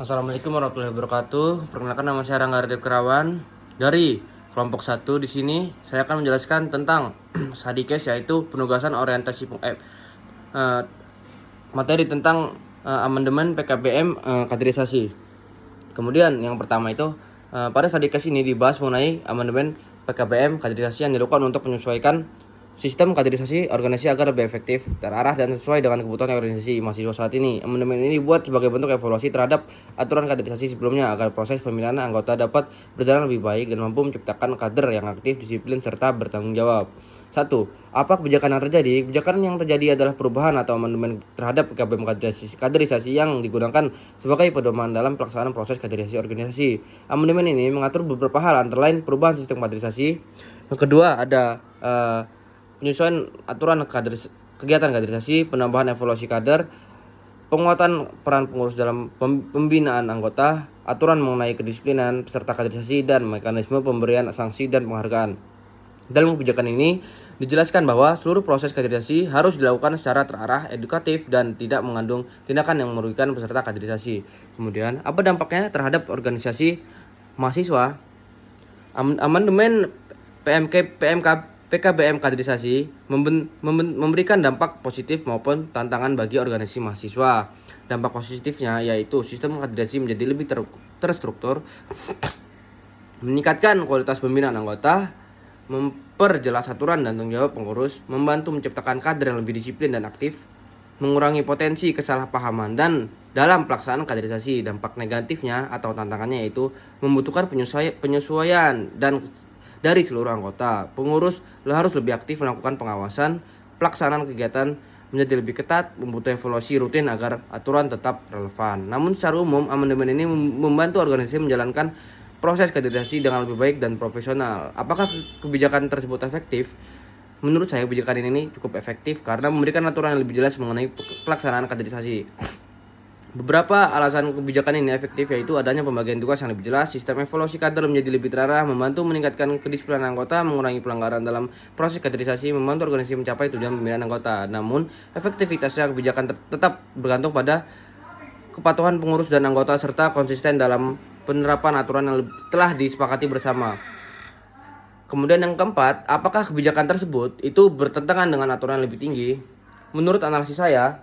Assalamualaikum warahmatullahi wabarakatuh. Perkenalkan, nama saya Rangga Artyo Kerawan dari kelompok 1. Di sini saya akan menjelaskan tentang study case, yaitu penugasan orientasi materi tentang amandemen PKBM kaderisasi. Kemudian yang pertama itu pada study case ini dibahas mengenai amandemen PKBM kaderisasi yang dilakukan untuk menyesuaikan sistem kaderisasi organisasi agar lebih efektif, terarah, dan sesuai dengan kebutuhan organisasi mahasiswa saat ini. Amandemen ini dibuat sebagai bentuk evaluasi terhadap aturan kaderisasi sebelumnya agar proses pemilihan anggota dapat berjalan lebih baik dan mampu menciptakan kader yang aktif, disiplin, serta bertanggung jawab. 1. Apa kebijakan yang terjadi? Kebijakan yang terjadi adalah perubahan atau amandemen terhadap PKBM kaderisasi yang digunakan sebagai pedoman dalam pelaksanaan proses kaderisasi organisasi. Amandemen ini mengatur beberapa hal, antara lain perubahan sistem kaderisasi. Yang kedua ada penyesuaian aturan kegiatan kaderisasi, penambahan evaluasi kader, penguatan peran pengurus dalam pembinaan anggota, aturan mengenai kedisiplinan peserta kaderisasi, dan mekanisme pemberian sanksi dan penghargaan. Dalam kebijakan ini dijelaskan bahwa seluruh proses kaderisasi harus dilakukan secara terarah, edukatif, dan tidak mengandung tindakan yang merugikan peserta kaderisasi. Kemudian, apa dampaknya terhadap organisasi mahasiswa? Amandemen PKBM kaderisasi memberikan dampak positif maupun tantangan bagi organisasi mahasiswa. Dampak positifnya yaitu sistem kaderisasi menjadi lebih terstruktur, meningkatkan kualitas pembinaan anggota, memperjelas aturan dan tanggung jawab pengurus, membantu menciptakan kader yang lebih disiplin dan aktif, mengurangi potensi kesalahpahaman dan dalam pelaksanaan kaderisasi. Dampak negatifnya atau tantangannya yaitu membutuhkan penyesuaian dan dari seluruh anggota. Pengurus harus lebih aktif melakukan pengawasan, pelaksanaan kegiatan menjadi lebih ketat, membutuhkan evaluasi rutin agar aturan tetap relevan. Namun secara umum, amandemen ini membantu organisasi menjalankan proses kaderisasi dengan lebih baik dan profesional. Apakah kebijakan tersebut efektif? Menurut saya kebijakan ini cukup efektif karena memberikan aturan yang lebih jelas mengenai pelaksanaan kaderisasi. Beberapa alasan kebijakan ini efektif yaitu adanya pembagian tugas yang lebih jelas, sistem evaluasi kader menjadi lebih terarah, membantu meningkatkan kedisiplinan anggota, mengurangi pelanggaran dalam proses kaderisasi, membantu organisasi mencapai tujuan pemilihan anggota. Namun, efektivitasnya kebijakan tetap bergantung pada kepatuhan pengurus dan anggota serta konsisten dalam penerapan aturan yang telah disepakati bersama. Kemudian yang keempat, apakah kebijakan tersebut itu bertentangan dengan aturan yang lebih tinggi? Menurut analisis saya,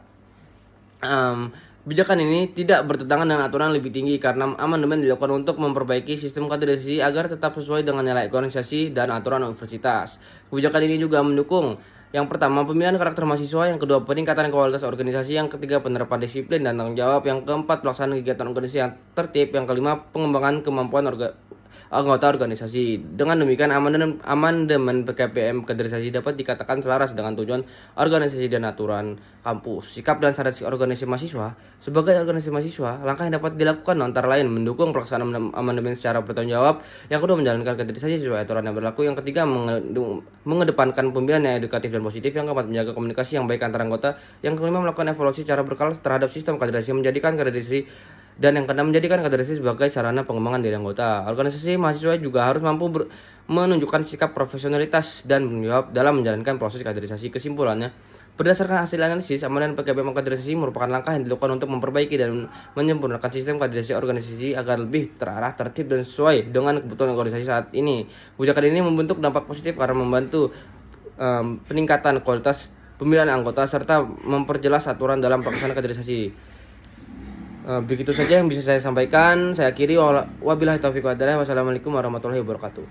kebijakan ini tidak bertentangan dengan aturan lebih tinggi karena amandemen dilakukan untuk memperbaiki sistem kaderisasi agar tetap sesuai dengan nilai organisasi dan aturan universitas. Kebijakan ini juga mendukung yang pertama, pemilihan karakter mahasiswa. Yang kedua, peningkatan kualitas organisasi. Yang ketiga, penerapan disiplin dan tanggung jawab. Yang keempat, pelaksanaan kegiatan organisasi yang tertib. Yang kelima, pengembangan kemampuan anggota organisasi. Dengan demikian, amandemen PKBM kaderisasi dapat dikatakan selaras dengan tujuan organisasi dan aturan kampus. Sikap dan strategi organisasi mahasiswa. Sebagai organisasi mahasiswa, langkah yang dapat dilakukan antara lain mendukung pelaksanaan amandemen secara bertanggung jawab. Yang kedua, menjalankan kaderisasi sesuai aturan yang berlaku. Yang ketiga, mengedepankan pembinaan yang edukatif dan positif. Yang keempat, menjaga komunikasi yang baik antar anggota. Yang kelima, melakukan evaluasi secara berkala terhadap sistem kaderisasi, dan yang keenam, menjadikan kaderisasi sebagai sarana pengembangan diri anggota. Organisasi mahasiswa juga harus mampu menunjukkan sikap profesionalitas dan tanggung jawab dalam menjalankan proses kaderisasi. Kesimpulannya, berdasarkan hasil analisis, amandemen PKBM kaderisasi merupakan langkah yang dilakukan untuk memperbaiki dan menyempurnakan sistem kaderisasi organisasi agar lebih terarah, tertib, dan sesuai dengan kebutuhan organisasi saat ini. Kebijakan ini membentuk dampak positif karena membantu peningkatan kualitas pemilihan anggota serta memperjelas aturan dalam pelaksanaan kaderisasi. Begitu saja yang bisa saya sampaikan. Saya akhiri. Wabillahi taufiq wal hidayah. Wassalamualaikum warahmatullahi wabarakatuh.